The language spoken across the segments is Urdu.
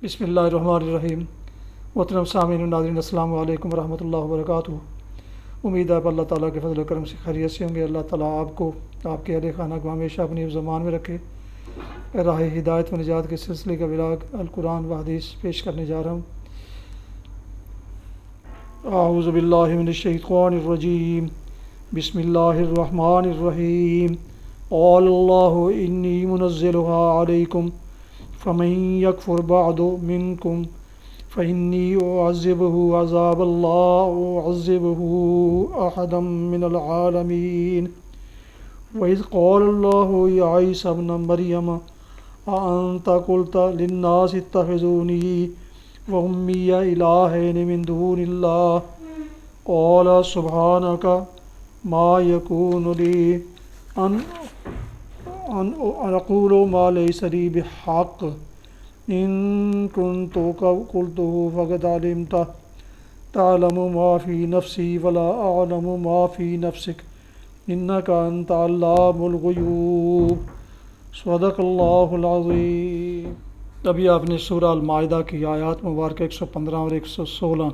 بسم اللہ الرحمن الرحیم۔ محترم سامعین و ناظرین، السلام علیکم ورحمۃ اللہ وبرکاتہ۔ امید ہے اللہ تعالیٰ کے فضل و کرم سے خیریت سے ہوں گے۔ اللہ تعالیٰ آپ کو، آپ کے اہل خانہ کو ہمیشہ اپنی زمان میں رکھے۔ راہ ہدایت و نجات کے سلسلے کا ولاگ القرآن و حدیث پیش کرنے جا رہا ہوں۔ اعوذ باللہ من الشیطان الرجیم، بسم اللہ الرحمن الرحیم۔ قال اللہ انی منزلها علیکم فمن یکفر بعد منکم فإنی أعذبه عذاب لا أعذبه أحدا من العالمین۔ وإذ قال الله يا عيسى ابن مريم أأنت قلت للناس اتخذوني وأمي إلهين من دون الله قال سبحانك ما يكون لي أن أقول ما ليس لي بحق إن كنت قلته فقد علمته تعلم ما في نفسي ولا أعلم ما في نفسك إنك أنت علام الغيوب۔ صدق اللہ العظیم۔ ابھی آپ نے سورہ المائدہ کی آیات مبارکہ 115 اور 116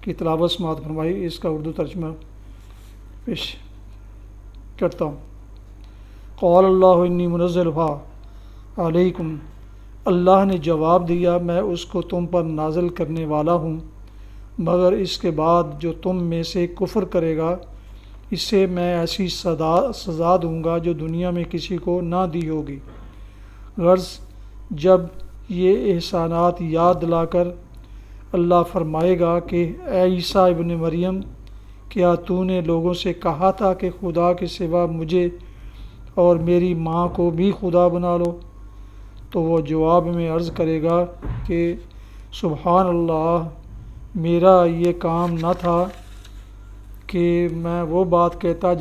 کی تلاوت سماعت فرمائی۔ اس کا اردو ترجمہ پیش کرتا ہوں۔ قال اللہ انی منزلها علیکم، اللہ نے جواب دیا میں اس کو تم پر نازل کرنے والا ہوں، مگر اس کے بعد جو تم میں سے کفر کرے گا اسے میں ایسی سزا دوں گا جو دنیا میں کسی کو نہ دی ہوگی۔ غرض جب یہ احسانات یاد دلا کر اللہ فرمائے گا کہ اے عیسیٰ ابن مریم، کیا تو نے لوگوں سے کہا تھا کہ خدا کے سوا مجھے اور میری ماں کو بھی خدا بنا لو؟ تو وہ جواب میں عرض کرے گا کہ سبحان اللہ، میرا یہ کام نہ تھا کہ میں وہ بات کہتا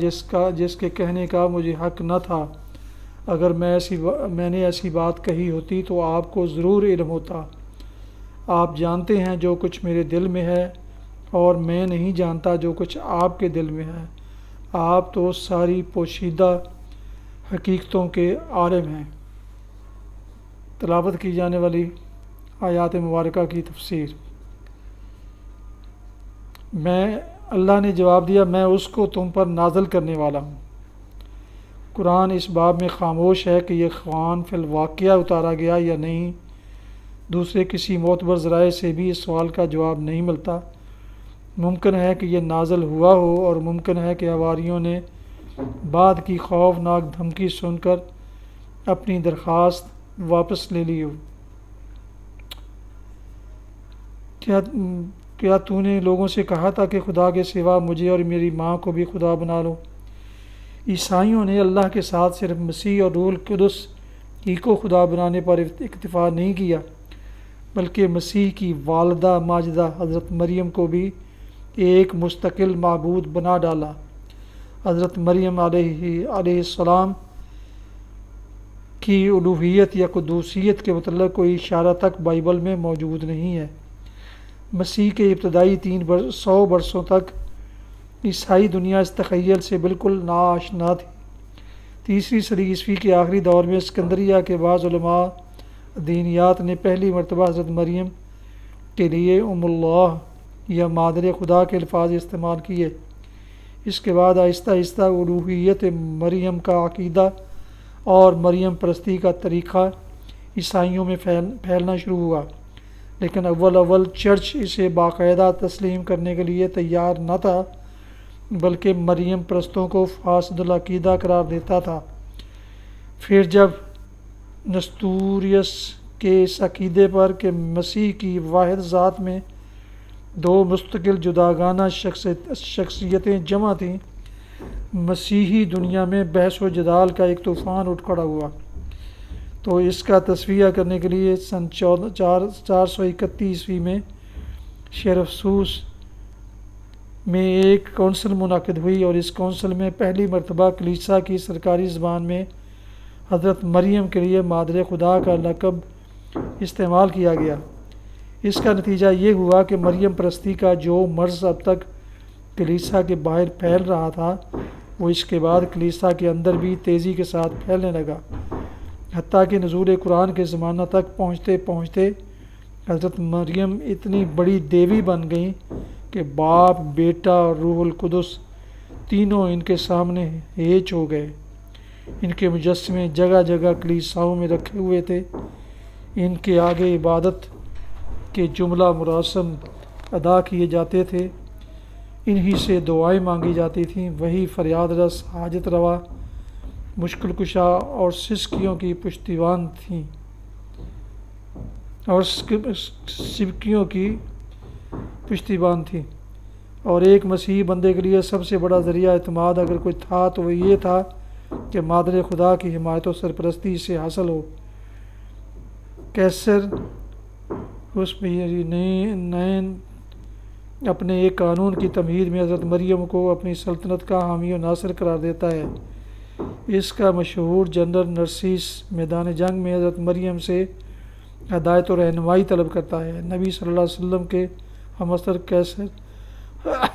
جس کے کہنے کا مجھے حق نہ تھا۔ اگر میں نے ایسی بات کہی ہوتی تو آپ کو ضرور علم ہوتا۔ آپ جانتے ہیں جو کچھ میرے دل میں ہے، اور میں نہیں جانتا جو کچھ آپ کے دل میں ہے۔ آپ تو ساری پوشیدہ حقیقتوں کے عالم ہیں۔ تلاوت کی جانے والی آیات مبارکہ کی تفسیر۔ اللہ نے جواب دیا میں اس کو تم پر نازل کرنے والا ہوں۔ قرآن اس باب میں خاموش ہے کہ یہ قرآن فی الواقعہ اتارا گیا یا نہیں۔ دوسرے کسی معتبر ذرائع سے بھی اس سوال کا جواب نہیں ملتا۔ ممکن ہے کہ یہ نازل ہوا ہو، اور ممکن ہے کہ حواریوں نے بعد کی خوفناک دھمکی سن کر اپنی درخواست واپس لے لی ہو۔ کیا تو نے لوگوں سے کہا تھا کہ خدا کے سوا مجھے اور میری ماں کو بھی خدا بنا لو؟ عیسائیوں نے اللہ کے ساتھ صرف مسیح اور روح القدس ہی کو خدا بنانے پر اکتفا نہیں کیا، بلکہ مسیح کی والدہ ماجدہ حضرت مریم کو بھی ایک مستقل معبود بنا ڈالا۔ حضرت مریم علیہ السلام کی الوہیت یا قدوسیت کے متعلق کوئی اشارہ تک بائبل میں موجود نہیں ہے۔ مسیح کے ابتدائی 300 برسوں تک عیسائی دنیا اس تخیل سے بالکل ناآشنا تھی۔ 3 صدی عیسوی کے آخری دور میں اسکندریہ کے بعض علماء دینیات نے پہلی مرتبہ حضرت مریم کے لیے ام اللہ یا مادر خدا کے الفاظ استعمال کیے۔ اس کے بعد آہستہ آہستہ الوہیت مریم کا عقیدہ اور مریم پرستی کا طریقہ عیسائیوں میں پھیلنا شروع ہوا، لیکن اول چرچ اسے باقاعدہ تسلیم کرنے کے لیے تیار نہ تھا، بلکہ مریم پرستوں کو فاسد العقیدہ قرار دیتا تھا۔ پھر جب نستوریس کے اس عقیدے پر کہ مسیح کی واحد ذات میں 2 مستقل جداگانہ شخصیتیں جمع تھیں، مسیحی دنیا میں بحث و جدال کا ایک طوفان اٹھ کھڑا ہوا۔ تو اس کا تصفیہ کرنے کے لیے سن 431 عیسوی میں شہر افسوس میں ایک کونسل منعقد ہوئی، اور اس کونسل میں پہلی مرتبہ کلیسا کی سرکاری زبان میں حضرت مریم کے لیے مادر خدا کا لقب استعمال کیا گیا۔ اس کا نتیجہ یہ ہوا کہ مریم پرستی کا جو مرض اب تک کلیسا کے باہر پھیل رہا تھا، وہ اس کے بعد کلیسا کے اندر بھی تیزی کے ساتھ پھیلنے لگا، حتیٰ کہ نزول قرآن کے زمانہ تک پہنچتے پہنچتے حضرت مریم اتنی بڑی دیوی بن گئیں کہ باپ، بیٹا اور روح القدس تینوں ان کے سامنے ہیچ ہو گئے۔ ان کے مجسمے جگہ جگہ کلیساؤں میں رکھے ہوئے تھے۔ ان کے آگے عبادت کے جملہ مراسم ادا کیے جاتے تھے، انہی سے دعائیں مانگی جاتی تھیں۔ وہی فریاد رس، حاجت روا، مشکل کشا اور سسکیوں کی پشتیبان تھیں اور ایک مسیحی بندے کے لیے سب سے بڑا ذریعہ اعتماد اگر کوئی تھا تو وہ یہ تھا کہ مادر خدا کی حمایت و سرپرستی سے حاصل ہو۔ کیسر حسنین اپنے ایک قانون کی تمہید میں حضرت مریم کو اپنی سلطنت کا حامی و ناصر قرار دیتا ہے۔ اس کا مشہور جنرل نرسیس میدان جنگ میں حضرت مریم سے ہدایت و رہنمائی طلب کرتا ہے۔ نبی صلی اللہ علیہ وسلم کے ہمسر کیسر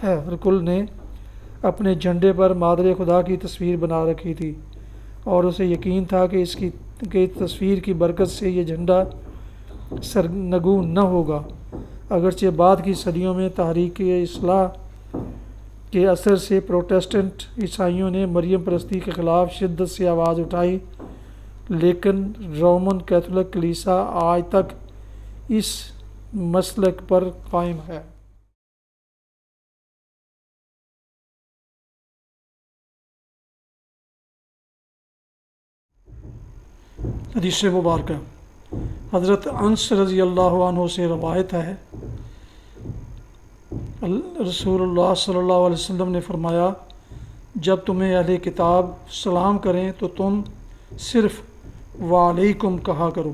ہرکل نے اپنے جھنڈے پر مادر خدا کی تصویر بنا رکھی تھی اور اسے یقین تھا کہ اس کی تصویر کی برکت سے یہ جھنڈا سرنگوں نہ ہوگا۔ اگرچہ بعد کی صدیوں میں تحریک اصلاح کے اثر سے پروٹسٹنٹ عیسائیوں نے مریم پرستی کے خلاف شدت سے آواز اٹھائی، لیکن رومن کیتھولک کلیسا آج تک اس مسلک پر قائم ہے۔ حدیث مبارکہ حضرت انس رضی اللہ عنہ سے روایت ہے، رسول اللہ صلی اللہ علیہ وسلم نے فرمایا، جب تمہیں اہل کتاب سلام کریں تو تم صرف وعلیکم کہا کرو۔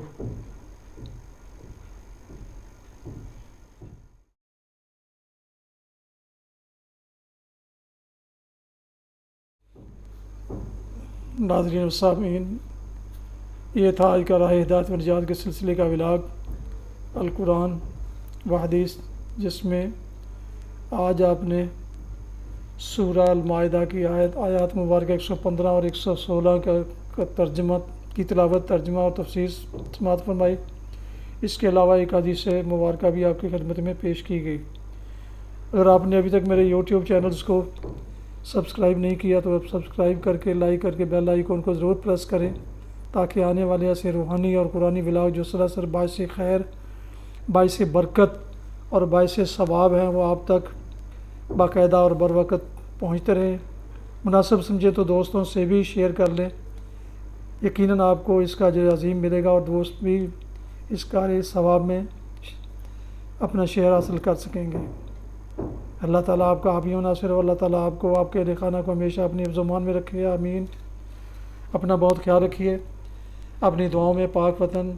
ناظرین و سامعین، یہ تھا آج کا راہ ہدایت و نجات کے سلسلے کا ولاگ القرآن و حدیث، جس میں آج آپ نے سورہ المائدہ کی آیات مبارکہ 115 اور 116 کا ترجمہ کی تلاوت، ترجمہ اور تفسیر سماعت فرمائی۔ اس کے علاوہ ایک حدیث مبارکہ بھی آپ کی خدمت میں پیش کی گئی۔ اگر آپ نے ابھی تک میرے یوٹیوب چینلز کو سبسکرائب نہیں کیا تو سبسکرائب کر کے لائک کر کے بیل آئیکن کو ضرور پریس کریں، تاکہ آنے والے ایسے روحانی اور قرآنی ولاگ جو سراسر باعث خیر، باعث برکت اور باعث ثواب ہیں وہ آپ تک باقاعدہ اور بر وقت پہنچتے رہیں۔ مناسب سمجھے تو دوستوں سے بھی شیئر کر لیں، یقیناً آپ کو اس کا اجر عظیم ملے گا اور دوست بھی اس کا ثواب میں اپنا شیئر حاصل کر سکیں گے۔ اللہ تعالیٰ آپ کا حامی و ناصر، اللہ تعالیٰ آپ کو، آپ کے اہل خانہ کو ہمیشہ اپنی حفظ و امان میں رکھے، آمین۔ اپنا بہت خیال رکھیے، اپنی دعاؤں میں پاک وطن،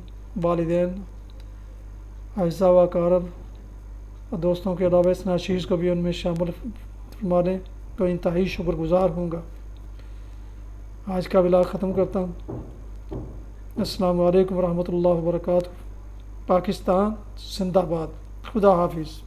والدین، اعزاء و اقارب اور دوستوں کے علاوہ اس ناچیز کو بھی ان میں شامل فرما لیں تو انتہائی شکر گزار ہوں گا۔ آج کا ولاگ ختم کرتا ہوں۔ السلام علیکم ورحمۃ اللہ وبرکاتہ۔ پاکستان زندہ باد۔ خدا حافظ۔